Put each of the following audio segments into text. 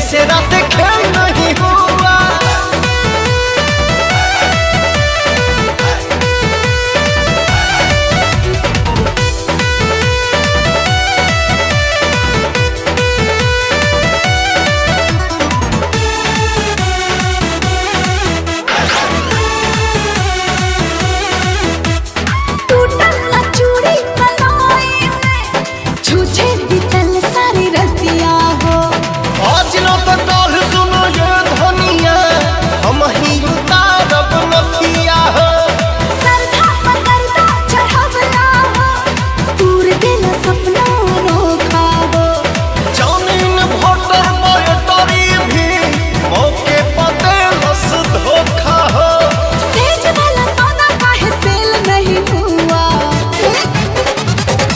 से रात खेल नहीं हुआ।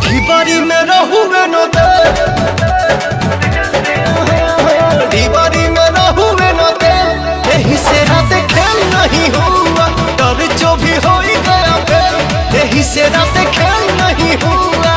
दीवारी में रहुए न दे, दीवारी में रहुए न दे, यही से रात खेल नहीं हुआ। डर जो भी हो ही गया फिर, यही से रात खेल नहीं हुआ।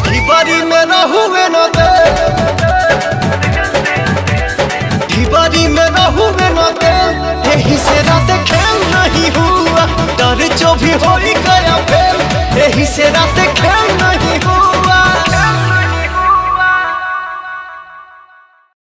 दीवारी में रहुए न दे, दीवारी में रहुए न दे, यही से रात खेल नहीं हुआ। डर जो भी हो ही गया फिर, यही से रात खेल नहीं हुआ।